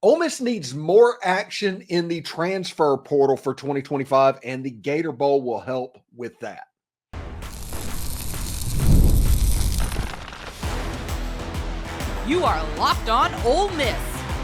Ole Miss needs more action in the transfer portal for 2025, and the Gator Bowl will help with that. You are Locked On Ole Miss,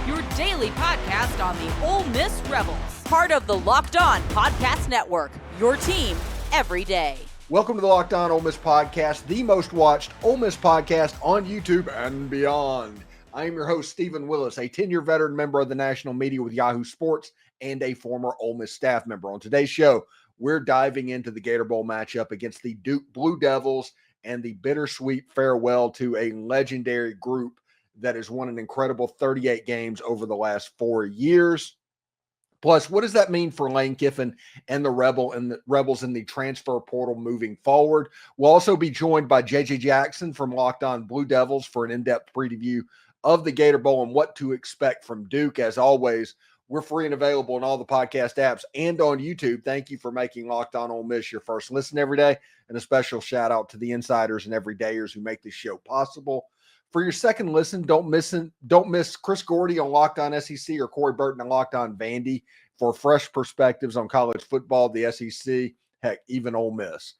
your daily podcast on the Ole Miss Rebels, part of the Locked On Podcast Network, your team every day. Welcome to the Locked On Ole Miss Podcast, the most watched Ole Miss podcast on YouTube and beyond. I am your host, Steven Willis, a 10-year veteran member of the national media with Yahoo Sports and a former Ole Miss staff member. On today's show, we're diving into the Gator Bowl matchup against the Duke Blue Devils and the bittersweet farewell to a legendary group that has won an incredible 38 games over the last 4 years. Plus, what does that mean for Lane Kiffin and the Rebels in the transfer portal moving forward? We'll also be joined by JJ Jackson from Locked On Blue Devils for an in-depth preview of the Gator Bowl and what to expect from Duke. As always, we're free and available on all the podcast apps and on YouTube. Thank you for making Locked On Ole Miss your first listen every day, and a special shout out to the insiders and everydayers who make this show possible. For your second listen, don't miss Chris Gordy on Locked On SEC or Corey Burton on Locked On Vandy for fresh perspectives on college football, the SEC, heck, even Ole Miss.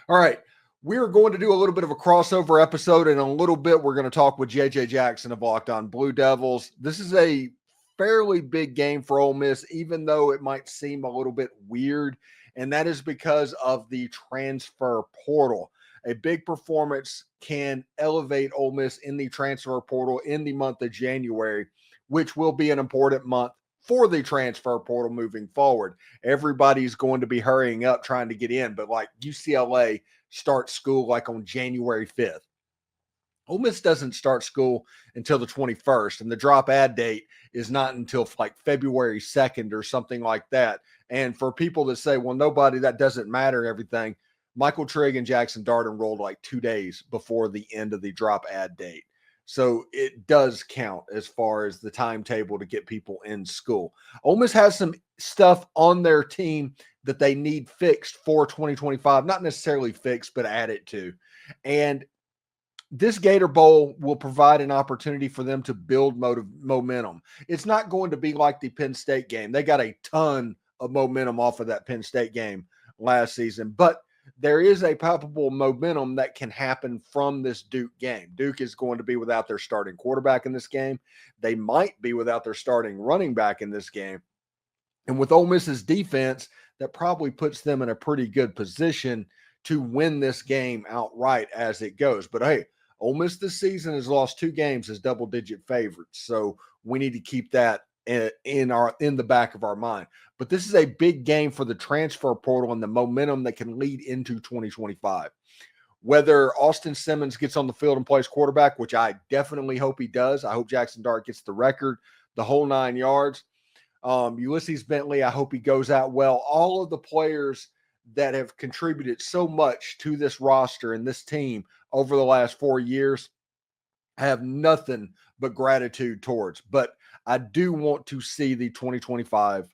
All right. We're going to do a little bit of a crossover episode, and in a little bit, we're going to talk with JJ Jackson of Locked On Blue Devils. This is a fairly big game for Ole Miss, even though it might seem a little bit weird, and that is because of the transfer portal. A big performance can elevate Ole Miss in the transfer portal in the month of January, which will be an important month for the transfer portal moving forward. Everybody's going to be hurrying up trying to get in, but like UCLA starts school like on January 5th. Ole Miss doesn't start school until the 21st, and the drop ad date is not until like February 2nd or something like that. And for people that say, well, that doesn't matter and everything, Michael Trigg and Jackson Dart enrolled like 2 days before the end of the drop ad date. So it does count as far as the timetable to get people in school. Ole Miss has some stuff on their team that they need fixed for 2025. Not necessarily fixed, but added to. And this Gator Bowl will provide an opportunity for them to build momentum. It's not going to be like the Penn State game. They got a ton of momentum off of that Penn State game last season, but there is a palpable momentum that can happen from this Duke game. Duke is going to be without their starting quarterback in this game. They might be without their starting running back in this game. And with Ole Miss's defense, that probably puts them in a pretty good position to win this game outright as it goes. But hey, Ole Miss this season has lost 2 games as double-digit favorites. So we need to keep that in the back of our mind. But this is a big game for the transfer portal and the momentum that can lead into 2025. Whether Austin Simmons gets on the field and plays quarterback, which I definitely hope he does. I hope Jackson Dart gets the record, the whole 9 yards. Ulysses Bentley, I hope he goes out well. All of the players that have contributed so much to this roster and this team over the last 4 years, I have nothing but gratitude towards. But I do want to see the 2025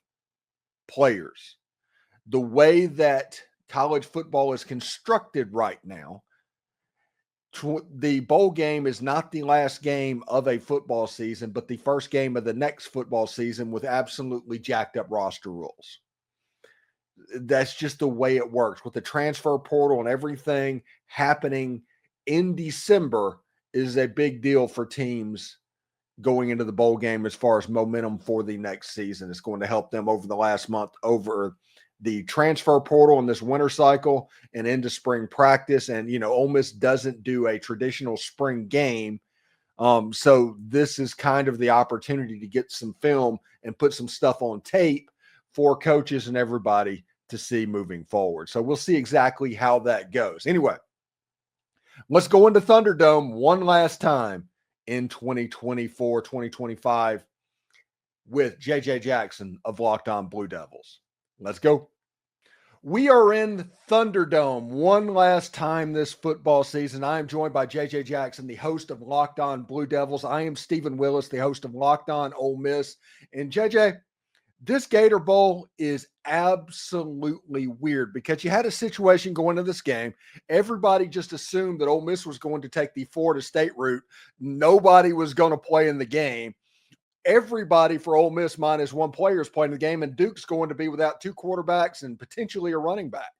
players. The way that college football is constructed right now, the bowl game is not the last game of a football season, but the first game of the next football season with absolutely jacked up roster rules. That's just the way it works. With the transfer portal and everything happening in December is a big deal for teams going into the bowl game as far as momentum for the next season. It's going to help them over the last month over the transfer portal in this winter cycle and into spring practice. And, Ole Miss doesn't do a traditional spring game. So this is kind of the opportunity to get some film and put some stuff on tape for coaches and everybody to see moving forward. So we'll see exactly how that goes. Anyway, let's go into Thunderdome one last time in 2024, 2025 with JJ Jackson of Locked On Blue Devils. Let's go. We are in Thunderdome one last time this football season. I am joined by JJ Jackson, the host of Locked On Blue Devils. I am Steven Willis, the host of Locked On Ole Miss. And JJ, this Gator Bowl is absolutely weird because you had a situation going into this game. Everybody just assumed that Ole Miss was going to take the Florida State route. Nobody was going to play in the game. everybody for Ole Miss minus one player is playing the game, and Duke's going to be without two quarterbacks and potentially a running back.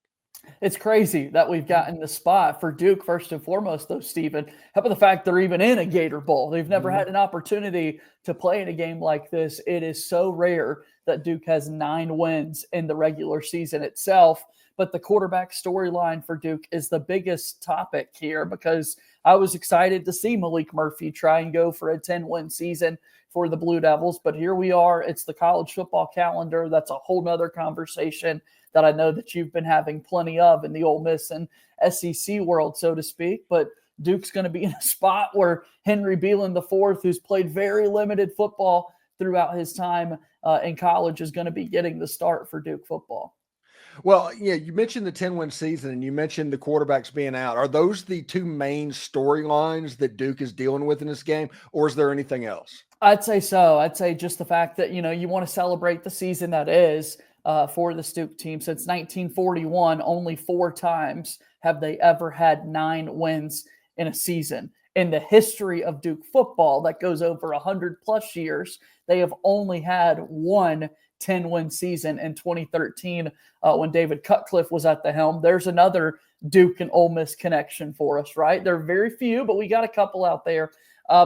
It's crazy that we've gotten the spot for Duke, first and foremost, though, Steven. How about the fact they're even in a Gator Bowl? They've never had an opportunity to play in a game like this. It is so rare that Duke has 9 wins in the regular season itself. But the quarterback storyline for Duke is the biggest topic here, because I was excited to see Malik Murphy try and go for a 10-win season for the Blue Devils. But here we are. It's the college football calendar. That's a whole nother conversation that I know that you've been having plenty of in the Ole Miss and SEC world, so to speak. But Duke's going to be in a spot where Henry Belin IV, who's played very limited football throughout his time in college, is going to be getting the start for Duke football. Well, yeah, you mentioned the 10-win season and you mentioned the quarterbacks being out. Are those the two main storylines that Duke is dealing with in this game, or is there anything else? I'd say so. I'd say just the fact that, you want to celebrate the season that is for the Duke team. Since 1941, only 4 times have they ever had 9 wins in a season. In the history of Duke football, that goes over 100 plus years, they have only had one 10-win season in 2013 when David Cutcliffe was at the helm. There's another Duke and Ole Miss connection for us, right? There are very few, but we got a couple out there. I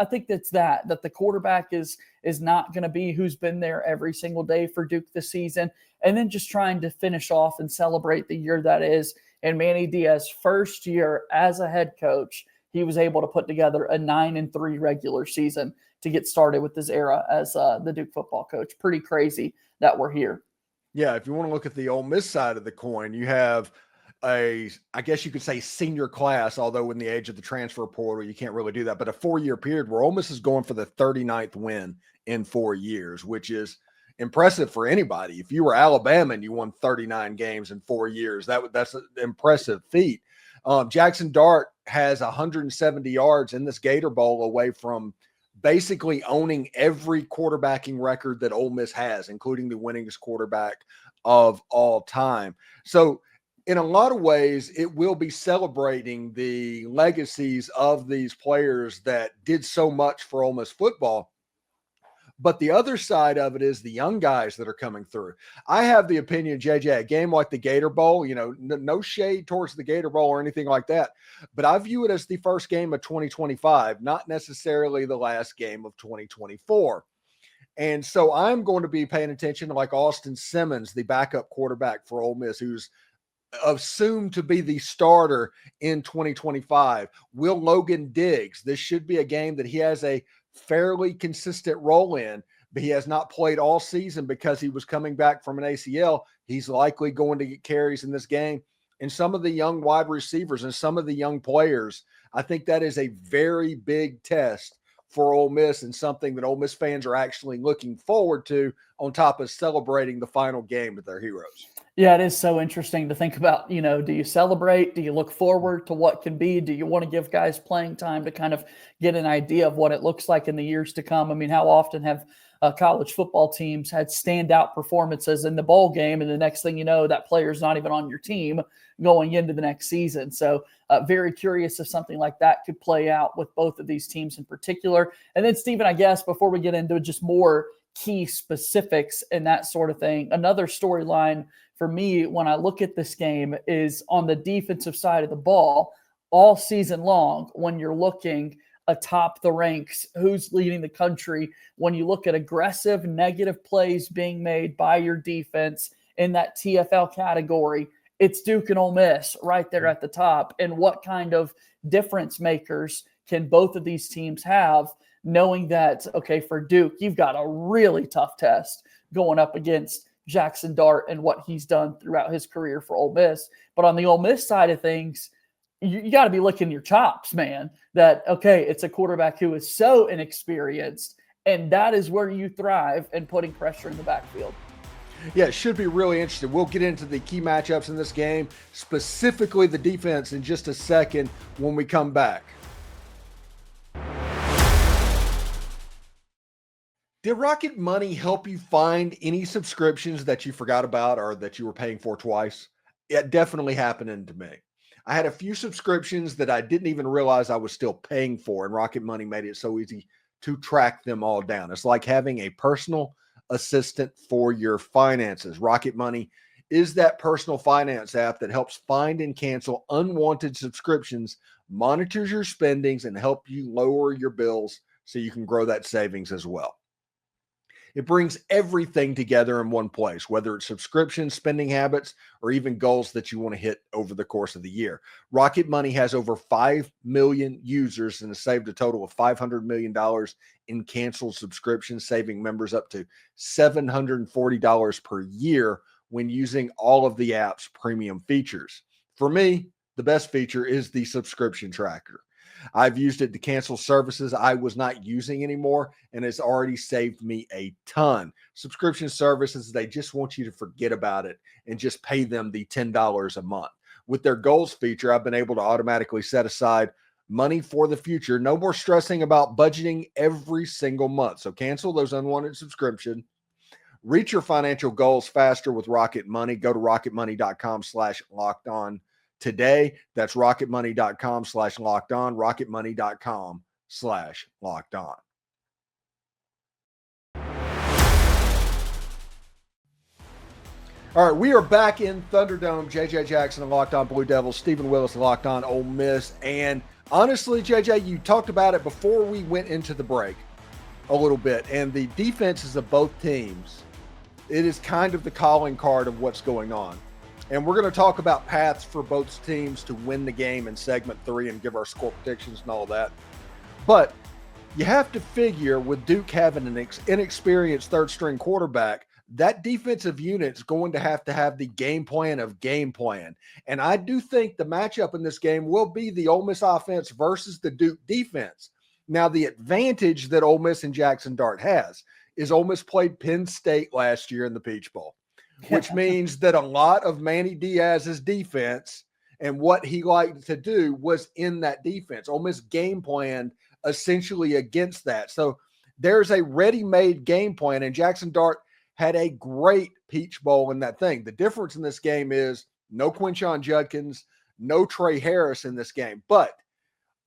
think that's that the quarterback is not going to be who's been there every single day for Duke this season. And then just trying to finish off and celebrate the year that is. And Manny Diaz's first year as a head coach, he was able to put together a 9-3 regular season to get started with his era as the Duke football coach. Pretty crazy that we're here. Yeah, if you want to look at the Ole Miss side of the coin, you have I guess you could say senior class, although in the age of the transfer portal, you can't really do that, but a 4-year period where Ole Miss is going for the 39th win in 4 years, which is impressive for anybody. If you were Alabama and you won 39 games in 4 years, that's an impressive feat. Jackson Dart has 170 yards in this Gator Bowl away from basically owning every quarterbacking record that Ole Miss has, including the winningest quarterback of all time. So in a lot of ways, it will be celebrating the legacies of these players that did so much for Ole Miss football. But the other side of it is the young guys that are coming through. I have the opinion, JJ, a game like the Gator Bowl, no shade towards the Gator Bowl or anything like that, but I view it as the first game of 2025, not necessarily the last game of 2024. And so I'm going to be paying attention to like Austin Simmons, the backup quarterback for Ole Miss, who's assumed to be the starter in 2025. Will Logan Diggs, this should be a game that he has a fairly consistent role in, but he has not played all season because he was coming back from an ACL. He's likely going to get carries in this game. And some of the young wide receivers and some of the young players, I think that is a very big test for Ole Miss and something that Ole Miss fans are actually looking forward to on top of celebrating the final game with their heroes. Yeah, it is so interesting to think about, do you celebrate? Do you look forward to what can be? Do you want to give guys playing time to kind of get an idea of what it looks like in the years to come? I mean, how often have college football teams had standout performances in the bowl game, and the next thing you know, that player's not even on your team going into the next season? So very curious if something like that could play out with both of these teams in particular. And then, Steven, I guess before we get into just more key specifics and that sort of thing, another storyline for me when I look at this game is on the defensive side of the ball. All season long, when you're looking atop the ranks, who's leading the country, when you look at aggressive negative plays being made by your defense in that TFL category, it's Duke and Ole Miss right there at the top. And what kind of difference makers can both of these teams have, knowing that, okay, for Duke, you've got a really tough test going up against Jackson Dart and what he's done throughout his career for Ole Miss. But on the Ole Miss side of things, you got to be licking your chops, man, that, okay, it's a quarterback who is so inexperienced, and that is where you thrive in putting pressure in the backfield. Yeah, it should be really interesting. We'll get into the key matchups in this game, specifically the defense, in just a second when we come back. Did Rocket Money help you find any subscriptions that you forgot about or that you were paying for twice? It definitely happened to me. I had a few subscriptions that I didn't even realize I was still paying for, and Rocket Money made it so easy to track them all down. It's like having a personal assistant for your finances. Rocket Money is that personal finance app that helps find and cancel unwanted subscriptions, monitors your spendings, and help you lower your bills so you can grow that savings as well. It brings everything together in one place, whether it's subscriptions, spending habits, or even goals that you want to hit over the course of the year. Rocket Money has over 5 million users and has saved a total of $500 million in canceled subscriptions, saving members up to $740 per year when using all of the app's premium features. For me, the best feature is the subscription tracker. I've used it to cancel services I was not using anymore, and it's already saved me a ton. Subscription services, they just want you to forget about it and just pay them the $10 a month. With their goals feature, I've been able to automatically set aside money for the future. No more stressing about budgeting every single month. So cancel those unwanted subscriptions. Reach your financial goals faster with Rocket Money. Go to rocketmoney.com/lockedon today. That's rocketmoney.com/lockedon, rocketmoney.com/lockedon. All right, we are back in Thunderdome. JJ Jackson and Locked On Blue Devils, Steven Willis, Locked On Ole Miss. And honestly, JJ, you talked about it before we went into the break a little bit. And the defenses of both teams, it is kind of the calling card of what's going on. And we're going to talk about paths for both teams to win the game in segment 3 and give our score predictions and all that. But you have to figure with Duke having an inexperienced third-string quarterback, that defensive unit's going to have the game plan of game plan. And I do think the matchup in this game will be the Ole Miss offense versus the Duke defense. Now, the advantage that Ole Miss and Jackson Dart has is Ole Miss played Penn State last year in the Peach Bowl, which means that a lot of Manny Diaz's defense and what he liked to do was in that defense. Ole Miss game planned essentially against that. So there's a ready-made game plan, and Jackson Dart had a great Peach Bowl in that thing. The difference in this game is no Quinshon Judkins, no Trey Harris in this game. But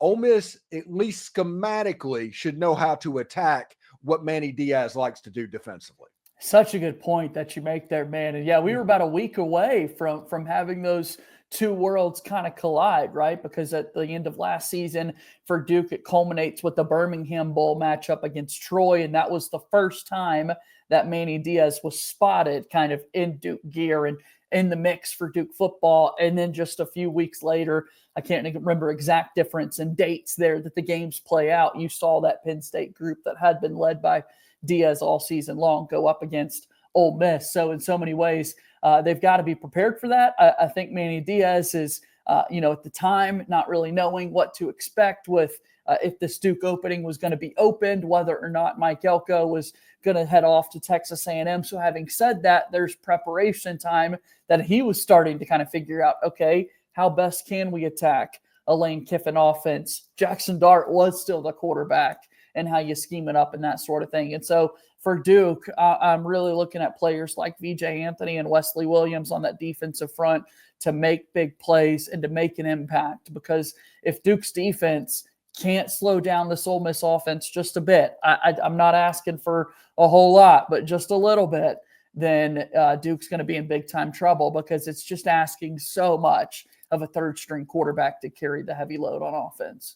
Ole Miss, at least schematically, should know how to attack what Manny Diaz likes to do defensively. Such a good point that you make there, man. And yeah, we were about a week away from having those two worlds kind of collide, right? Because at the end of last season for Duke, it culminates with the Birmingham Bowl matchup against Troy. And that was the first time that Manny Diaz was spotted kind of in Duke gear and in the mix for Duke football. And then just a few weeks later, I can't remember exact difference in dates there that the games play out. You saw that Penn State group that had been led by Diaz all season long go up against Ole Miss. So in so many ways, they've got to be prepared for that. I think Manny Diaz is, at the time, not really knowing what to expect with if this Duke opening was going to be opened, whether or not Mike Elko was going to head off to Texas A&M. So having said that, there's preparation time that he was starting to kind of figure out, okay, how best can we attack a Lane Kiffin offense? Jackson Dart was still the quarterback, and how you scheme it up and that sort of thing. And so for Duke, I'm really looking at players like VJ Anthony and Wesley Williams on that defensive front to make big plays and to make an impact. Because if Duke's defense can't slow down this Ole Miss offense just a bit, I'm not asking for a whole lot, but just a little bit, then Duke's going to be in big-time trouble, because it's just asking so much of a third-string quarterback to carry the heavy load on offense.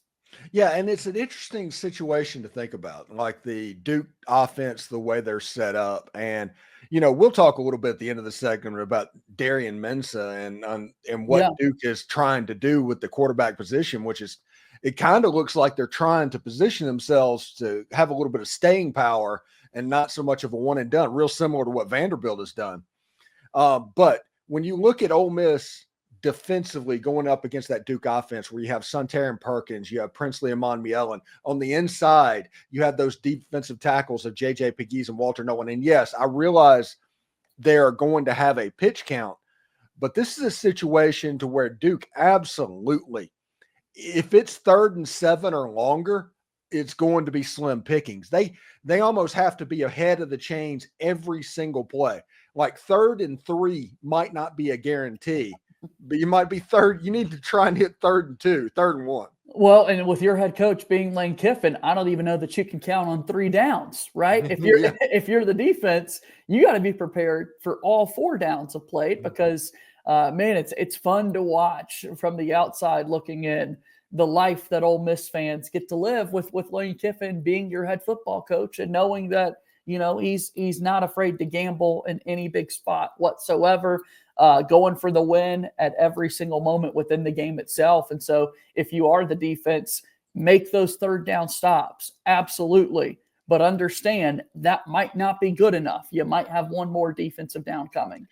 Yeah, and it's an interesting situation to think about, like the Duke offense, the way they're set up. And, we'll talk a little bit at the end of the segment about Darian Mensah and what Duke is trying to do with the quarterback position, which is, it kind of looks like they're trying to position themselves to have a little bit of staying power and not so much of a one and done, real similar to what Vanderbilt has done. But when you look at Ole Miss defensively going up against that Duke offense, where you have Suntaran Perkins, you have Princely Amon Mielen. On the inside, you have those defensive tackles of J.J. Pegues and Walter Nolan. And yes, I realize they are going to have a pitch count, but this is a situation to where Duke absolutely, if it's 3rd and 7 or longer, it's going to be slim pickings. They almost have to be ahead of the chains every single play. Like 3rd and 3 might not be a guarantee. but you might be third. You need to try and hit 3rd and 2, 3rd and 1. Well, and with your head coach being Lane Kiffin, I don't even know that you can count on 3 downs, right? If you're if you're the defense, you got to be prepared for all 4 downs of play because, man, it's fun to watch from the outside looking in the life that Ole Miss fans get to live with Lane Kiffin being your head football coach and knowing that, you know, he's not afraid to gamble in any big spot whatsoever, going for the win at every single moment within the game itself. And so if you are the defense, make those 3rd down stops. Absolutely. But understand that might not be good enough. You might have one more defensive down coming.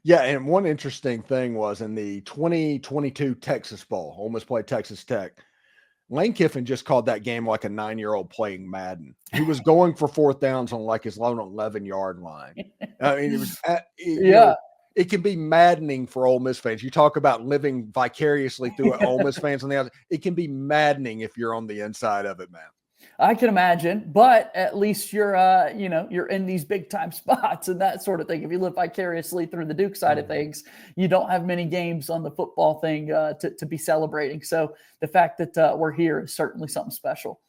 Yeah, and one interesting thing was in the 2022 Texas Bowl, Ole Miss played Texas Tech. Lane Kiffin just called that game like a 9-year-old playing Madden. He was going for 4th downs on like his own 11-yard line. I mean, it was you know, it can be maddening for Ole Miss fans. You talk about living vicariously through it, Ole Miss fans on the outside. It can be maddening if you're on the inside of it, man. I can imagine, but at least you're in these big time spots and that sort of thing. If you live vicariously through the Duke side of things, you don't have many games on the football thing to be celebrating. So the fact that we're here is certainly something special.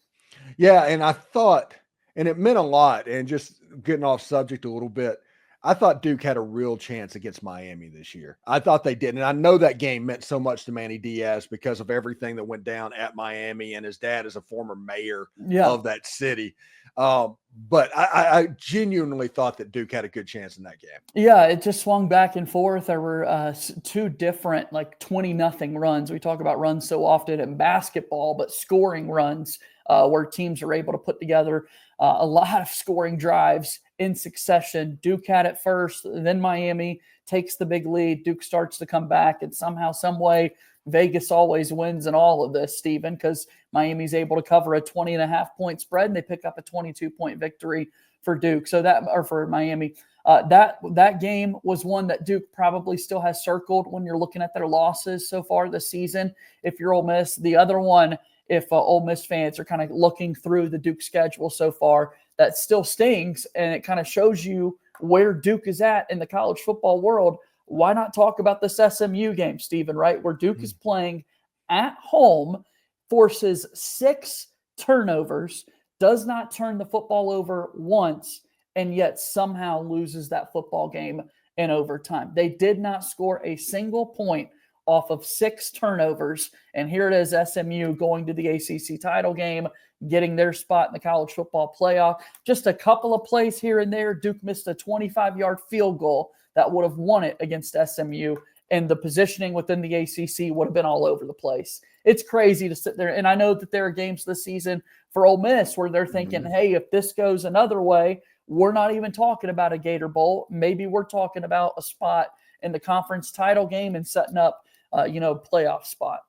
Yeah, and I thought, and it meant a lot, and just getting off subject a little bit, I thought Duke had a real chance against Miami this year. I thought they did. And I know that game meant so much to Manny Diaz because of everything that went down at Miami, and his dad is a former mayor of that city. But I genuinely thought that Duke had a good chance in that game. Yeah, it just swung back and forth. There were 2 different 20-0 runs. We talk about runs so often in basketball, but scoring runs where teams are able to put together a lot of scoring drives in succession. Duke had it first, then Miami takes the big lead. Duke starts to come back, and somehow, some way, Vegas always wins in all of this, Steven, because Miami's able to cover a 20.5-point spread, and they pick up a 22-point victory for Duke. So for Miami. That game was one that Duke probably still has circled when you're looking at their losses so far this season. If you're Ole Miss, the other one, if Ole Miss fans are kind of looking through the Duke schedule so far, that still stings, and it kind of shows you where Duke is at in the college football world. Why not talk about this SMU game, Steven, right? Where Duke is playing at home, forces 6 turnovers, does not turn the football over once, and yet somehow loses that football game in overtime. They did not score a single point off of 6 turnovers. And here it is, SMU going to the ACC title game, getting their spot in the college football playoff. Just a couple of plays here and there. Duke missed a 25-yard field goal that would have won it against SMU, and the positioning within the ACC would have been all over the place. It's crazy to sit there. And I know that there are games this season for Ole Miss where they're thinking, hey, if this goes another way, we're not even talking about a Gator Bowl. Maybe we're talking about a spot in the conference title game and setting up playoff spot.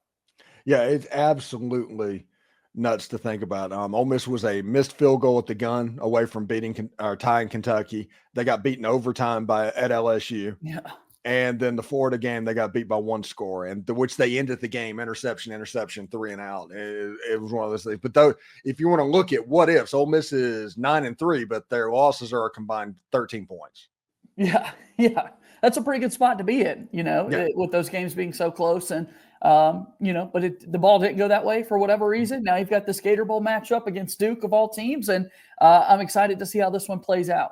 Yeah, it's absolutely nuts to think about. Ole Miss was a missed field goal at the gun away from tying Kentucky. They got beaten overtime at LSU. Yeah. And then the Florida game, they got beat by 1 score, and which they ended the game interception, 3 and out. It was one of those things. But though, if you want to look at what ifs, Ole Miss is 9-3, but their losses are a combined 13 points. Yeah. That's a pretty good spot to be in, with those games being so close. And, but the ball didn't go that way for whatever reason. Now you've got this Gator Bowl matchup against Duke of all teams, and I'm excited to see how this one plays out.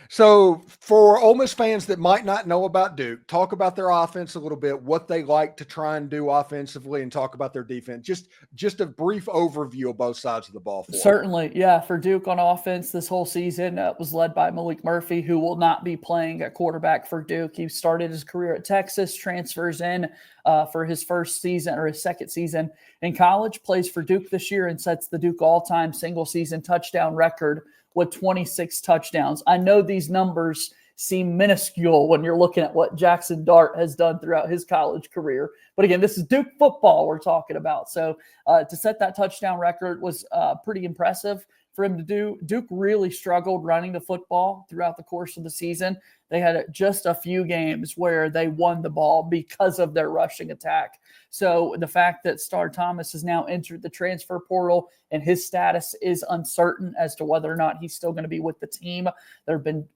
So for Ole Miss fans that might not know about Duke, talk about their offense a little bit, what they like to try and do offensively, and talk about their defense. Just a brief overview of both sides of the ball. Certainly. Yeah. For Duke on offense this whole season was led by Malik Murphy, who will not be playing at quarterback for Duke. He started his career at Texas, transfers in for his first season or his second season in college, plays for Duke this year and sets the Duke all-time single season touchdown record with 26 touchdowns. I know these numbers seem minuscule when you're looking at what Jackson Dart has done throughout his college career. But again, this is Duke football we're talking about. So to set that touchdown record was pretty impressive for him to do. Duke really struggled running the football throughout the course of the season. They had just a few games where they won the ball because of their rushing attack. So the fact that Star Thomas has now entered the transfer portal and his status is uncertain as to whether or not he's still going to be with the team. There have been,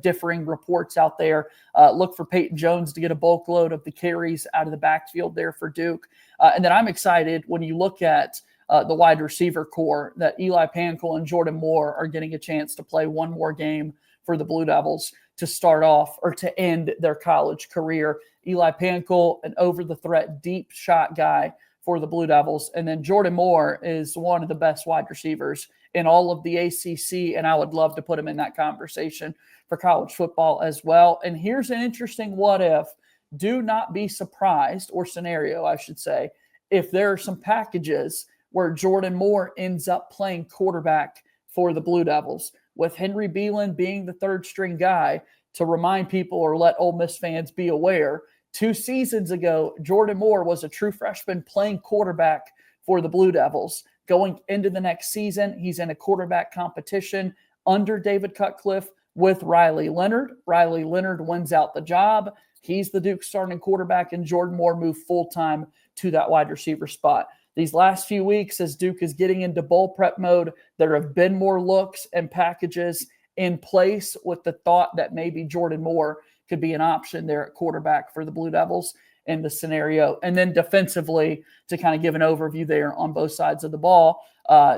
differing reports out there. Look for Peyton Jones to get a bulk load of the carries out of the backfield there for Duke. And then I'm excited when you look at the wide receiver core that Eli Pankel and Jordan Moore are getting a chance to play one more game for the Blue Devils to start off or to end their college career. Eli Pankel, an over-the-threat deep shot guy for the Blue Devils. And then Jordan Moore is one of the best wide receivers in all of the ACC, and I would love to put him in that conversation for college football as well. And here's an interesting what if. Do not be surprised, or scenario, I should say, if there are some packages where Jordan Moore ends up playing quarterback for the Blue Devils, with Henry Belin being the third-string guy. To remind people or let Ole Miss fans be aware, 2 seasons ago, Jordan Moore was a true freshman playing quarterback for the Blue Devils. Going into the next season, he's in a quarterback competition under David Cutcliffe with Riley Leonard. Riley Leonard wins out the job. He's the Duke starting quarterback, and Jordan Moore moved full-time to that wide receiver spot. These last few weeks, as Duke is getting into bowl prep mode, there have been more looks and packages in place with the thought that maybe Jordan Moore could be an option there at quarterback for the Blue Devils in the scenario. And then defensively, to kind of give an overview there on both sides of the ball,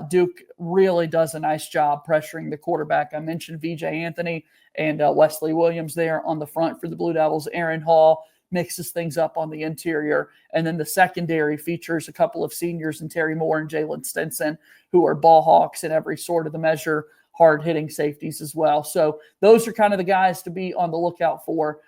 Duke really does a nice job pressuring the quarterback. I mentioned VJ Anthony and Wesley Williams there on the front for the Blue Devils. Aaron Hall mixes things up on the interior. And then the secondary features a couple of seniors in Terry Moore and Jalen Stinson, who are ball hawks in every sort of the measure, hard-hitting safeties as well. So those are kind of the guys to be on the lookout for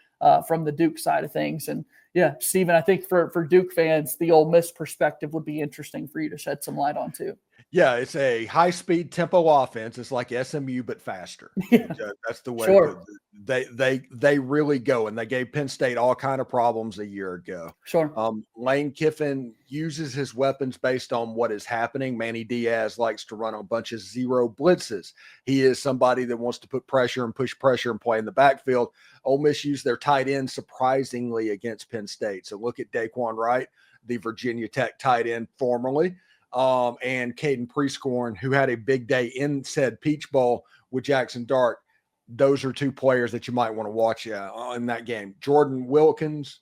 from the Duke side of things. And yeah, Steven, I think for Duke fans, the Ole Miss perspective would be interesting for you to shed some light on too. Yeah, it's a high-speed tempo offense. It's like SMU but faster. Yeah. That's the way Sure. they really go, and they gave Penn State all kind of problems a year ago. Sure. Lane Kiffin uses his weapons based on what is happening. Manny Diaz likes to run a bunch of zero blitzes. He is somebody that wants to put pressure and push pressure and play in the backfield. Ole Miss used their tight end surprisingly against Penn State. So look at Daquan Wright, the Virginia Tech tight end formerly. And Caden Prescorn, who had a big day in said Peach Bowl with Jackson Dart. Those are 2 players that you might want to watch in that game. Jordan Watkins,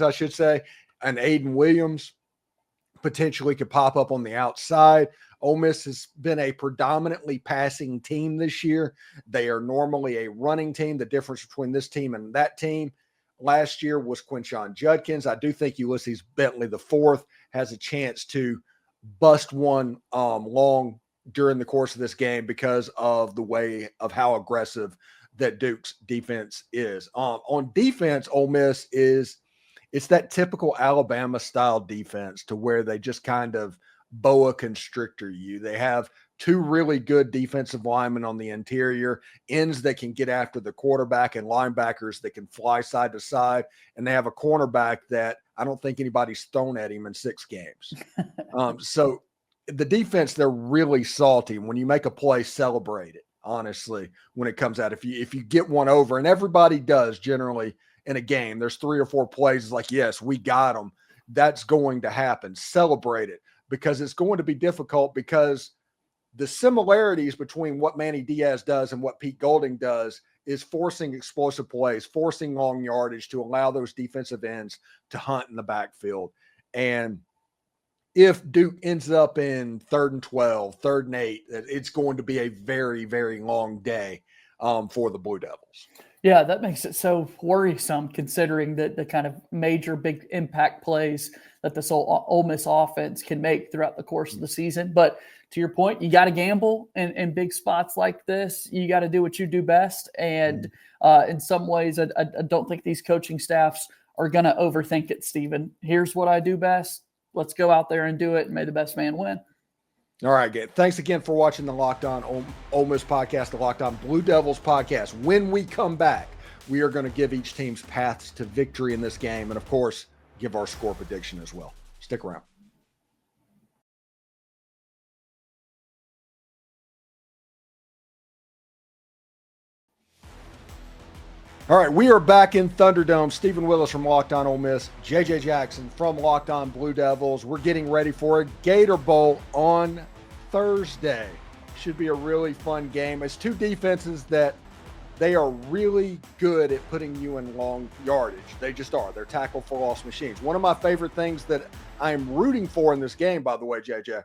I should say, and Aiden Williams potentially could pop up on the outside. Ole Miss has been a predominantly passing team this year. They are normally a running team. The difference between this team and that team last year was Quinshon Judkins. I do think Ulysses Bentley IV has a chance to bust one long during the course of this game because of the way of how aggressive that Duke's defense is. On defense, Ole Miss it's that typical Alabama style defense to where they just kind of boa constrictor you. They have 2 really good defensive linemen on the interior, ends that can get after the quarterback, and linebackers that can fly side to side. And they have a cornerback that I don't think anybody's thrown at him in 6 games. So the defense, they're really salty. When you make a play, celebrate it, honestly, when it comes out. If you get one over, and everybody does generally in a game, there's 3 or 4 plays. It's like, yes, we got them. That's going to happen. Celebrate it, because it's going to be difficult, because the similarities between what Manny Diaz does and what Pete Golding does is forcing explosive plays, forcing long yardage to allow those defensive ends to hunt in the backfield. And if Duke ends up in 3rd and 12, 3rd and 8, it's going to be a very, very long day for the Blue Devils. Yeah, that makes it so worrisome, considering that the kind of major big impact plays that this Ole Miss offense can make throughout the course of the season. But to your point, you got to gamble in big spots like this. You got to do what you do best. And in some ways, I don't think these coaching staffs are going to overthink it, Steven. Here's what I do best. Let's go out there and do it, and may the best man win. All right, Gabe. Thanks again for watching the Locked On Ole Miss podcast, the Locked On Blue Devils podcast. When we come back, we are going to give each team's paths to victory in this game, and of course, give our score prediction as well. Stick around. All right, we are back in Thunderdome. Steven Willis from Locked On Ole Miss, JJ Jackson from Locked On Blue Devils. We're getting ready for a Gator Bowl on Thursday. Should be a really fun game. It's two defenses that they are really good at putting you in long yardage. They just are. They're tackle for loss machines. One of my favorite things that I'm rooting for in this game, by the way, JJ,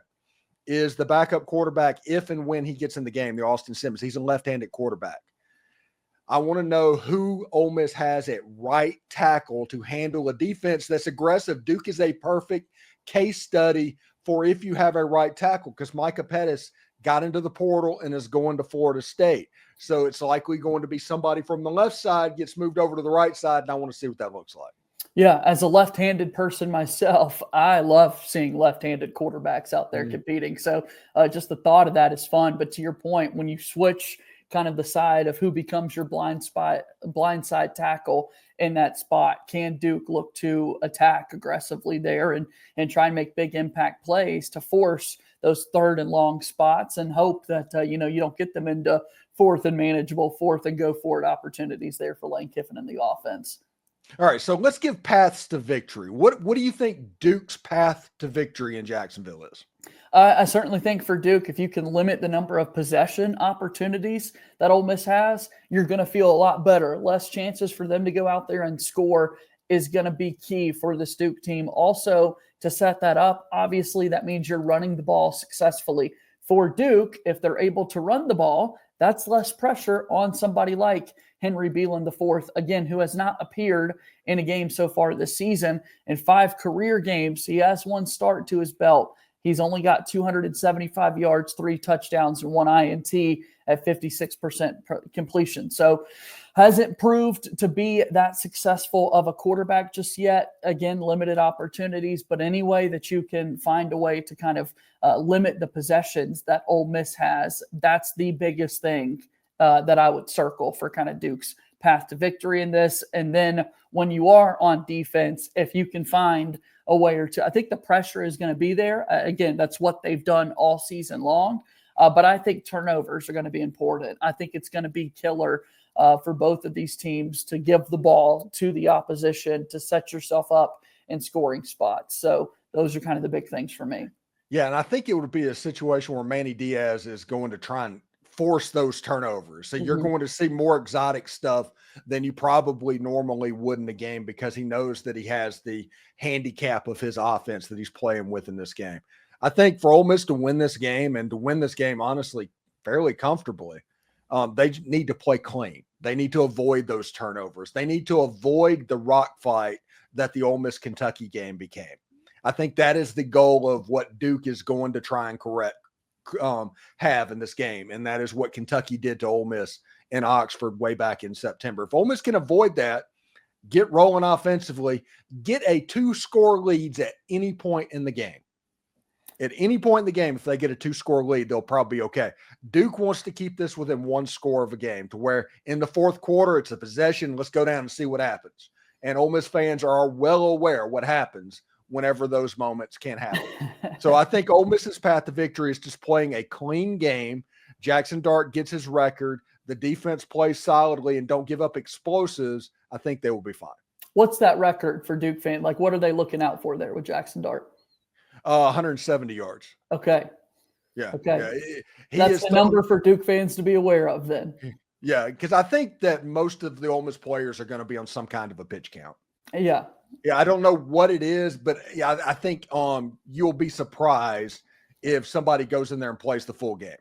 is the backup quarterback if and when he gets in the game, the Austin Simmons. He's a left-handed quarterback. I want to know who Ole Miss has at right tackle to handle a defense that's aggressive. Duke is a perfect case study for if you have a right tackle, because Micah Pettis got into the portal and is going to Florida State. So it's likely going to be somebody from the left side gets moved over to the right side, and I want to see what that looks like. Yeah, as a left-handed person myself, I love seeing left-handed quarterbacks out there competing. So just the thought of that is fun. But to your point, when you switch kind of the side of who becomes your blindside tackle in that spot, can Duke look to attack aggressively there and try and make big impact plays to force those third and long spots and hope that, you don't get them into fourth and manageable, fourth and go for it opportunities there for Lane Kiffin and the offense. All right, so let's give paths to victory. What do you think Duke's path to victory in Jacksonville is? I certainly think for Duke, if you can limit the number of possession opportunities that Ole Miss has, you're going to feel a lot better. Less chances for them to go out there and score is going to be key for this Duke team. Also, to set that up, obviously that means you're running the ball successfully. For Duke, if they're able to run the ball, that's less pressure on somebody like Henry Belin IV, again, who has not appeared in a game so far this season. In 5 career games, he has 1 start to his belt. He's only got 275 yards, 3 touchdowns, and 1 INT at 56% completion. So hasn't proved to be that successful of a quarterback just yet. Again, limited opportunities, but any way that you can find a way to kind of limit the possessions that Ole Miss has, that's the biggest thing that I would circle for kind of Duke's path to victory in this. And then when you are on defense, if you can find a way or two, I think the pressure is going to be there. Again, that's what they've done all season long. But I think turnovers are going to be important. I think it's going to be killer for both of these teams to give the ball to the opposition to set yourself up in scoring spots. So those are kind of the big things for me. Yeah, and I think it would be a situation where Manny Diaz is going to try and force those turnovers. So you're going to see more exotic stuff than you probably normally would in the game, because he knows that he has the handicap of his offense that he's playing with in this game. I think for Ole Miss to win this game, and to win this game, honestly, fairly comfortably, they need to play clean. They need to avoid those turnovers. They need to avoid the rock fight that the Ole Miss Kentucky game became. I think that is the goal of what Duke is going to try and have in this game, and that is what Kentucky did to Ole Miss in Oxford way back in September. If Ole Miss can avoid that, get rolling offensively, get a 2-score leads at any point in the game. At any point in the game, if they get a 2-score lead, they'll probably be okay. Duke wants to keep this within 1 score of a game, to where in the fourth quarter, it's a possession. Let's go down and see what happens. And Ole Miss fans are well aware what happens whenever those moments can happen. So I think Ole Miss's path to victory is just playing a clean game. Jackson Dart gets his record. The defense plays solidly and don't give up explosives. I think they will be fine. What's that record for Duke fan? Like, what are they looking out for there with Jackson Dart? 170 yards. Okay. Yeah. Okay. Yeah. That's the number for Duke fans to be aware of then. Yeah, because I think that most of the Ole Miss players are going to be on some kind of a pitch count. Yeah. Yeah, I don't know what it is, but yeah, I think you'll be surprised if somebody goes in there and plays the full game.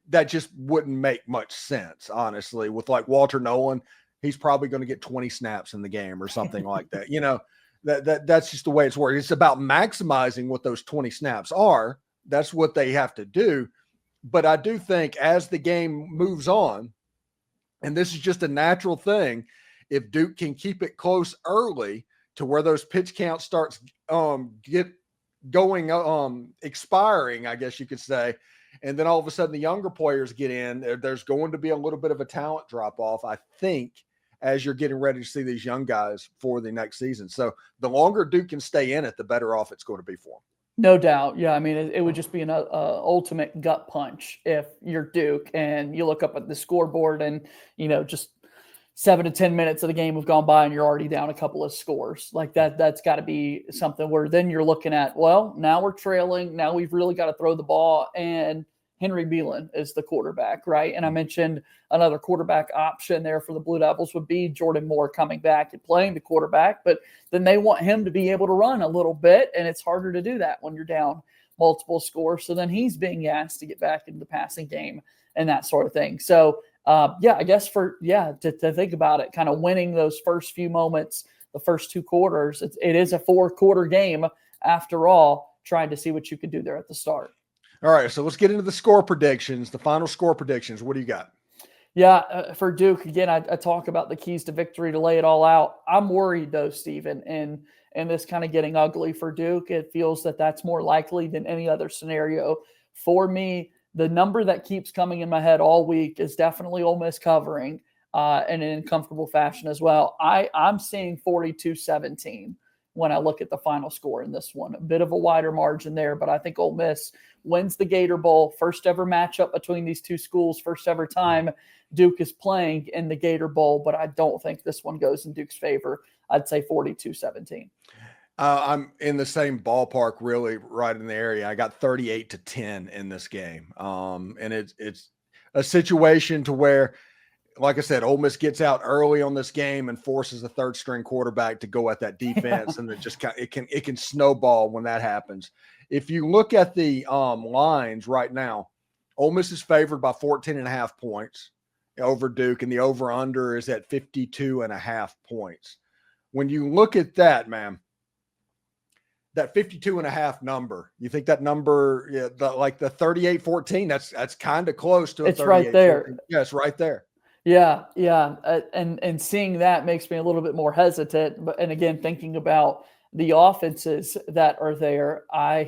That just wouldn't make much sense, honestly. With like Walter Nolan, he's probably going to get 20 snaps in the game or something like that. You know, that's just the way it's working. It's about maximizing what those 20 snaps are. That's what they have to do. But I do think as the game moves on, and this is just a natural thing, if Duke can keep it close early to where those pitch counts starts expiring, I guess you could say, and then all of a sudden the younger players get in, there's going to be a little bit of a talent drop off, I think, as you're getting ready to see these young guys for the next season. So the longer Duke can stay in it, the better off it's going to be for them. No doubt. Yeah, I mean, it would just be an ultimate gut punch if you're Duke and you look up at the scoreboard and, just 7 to 10 minutes of the game have gone by and you're already down a couple of scores. Like that's got to be something where then you're looking at, well, now we're trailing. Now we've really got to throw the ball. And Henry Belin is the quarterback, right? And I mentioned another quarterback option there for the Blue Devils would be Jordan Moore coming back and playing the quarterback, but then they want him to be able to run a little bit, and it's harder to do that when you're down multiple scores. So then he's being asked to get back into the passing game and that sort of thing. So I guess to think about it, kind of winning those first few moments, the first 2 quarters, it is a 4-quarter game after all, trying to see what you could do there at the start. All right, so let's get into the score predictions, the final score predictions. What do you got? Yeah, for Duke, again, I talk about the keys to victory to lay it all out. I'm worried, though, Steven, and this kind of getting ugly for Duke. It feels that that's more likely than any other scenario. For me, the number that keeps coming in my head all week is definitely Ole Miss covering in an uncomfortable fashion as well. I'm seeing 42-17 when I look at the final score in this one. A bit of a wider margin there, but I think Ole Miss wins the Gator Bowl. First ever matchup between these two schools, first ever time Duke is playing in the Gator Bowl, but I don't think this one goes in Duke's favor. I'd say 42-17. I'm in the same ballpark, really, right in the area. I got 38-10 in this game. And it's a situation to where, like I said, Ole Miss gets out early on this game and forces the third string quarterback to go at that defense. And it can snowball when that happens. If you look at the lines right now, Ole Miss is favored by 14.5 points over Duke, and the over under is at 52.5 points. When you look at that, man, that 52.5 number, you think that number, like the 38-14, that's kind of close to a 38-14. It's right there. Yeah, it's right there. Yeah. And seeing that makes me a little bit more hesitant. But, and again, thinking about the offenses that are there,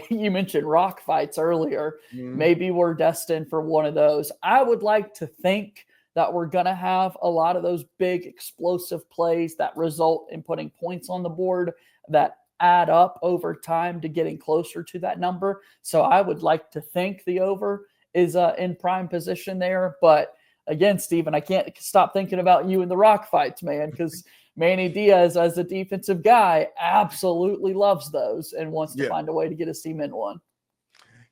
you mentioned rock fights earlier. Mm-hmm. Maybe we're destined for one of those. I would like to think that we're going to have a lot of those big explosive plays that result in putting points on the board that add up over time to getting closer to that number. So I would like to think the over is in prime position there. But again, Steven, I can't stop thinking about you in the rock fights, man, because Manny Diaz, as a defensive guy, absolutely loves those and wants to find a way to get his team in one.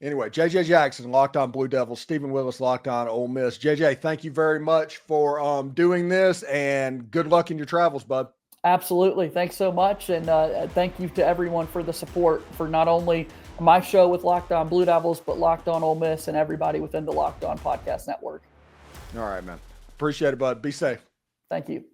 Anyway, JJ Jackson, Locked On Blue Devils, Steven Willis, Locked On Ole Miss. JJ, thank you very much for doing this, and good luck in your travels, bud. Absolutely. Thanks so much. And thank you to everyone for the support for not only my show with Locked On Blue Devils, but Locked On Ole Miss and everybody within the Locked On Podcast Network. All right, man. Appreciate it, bud. Be safe. Thank you.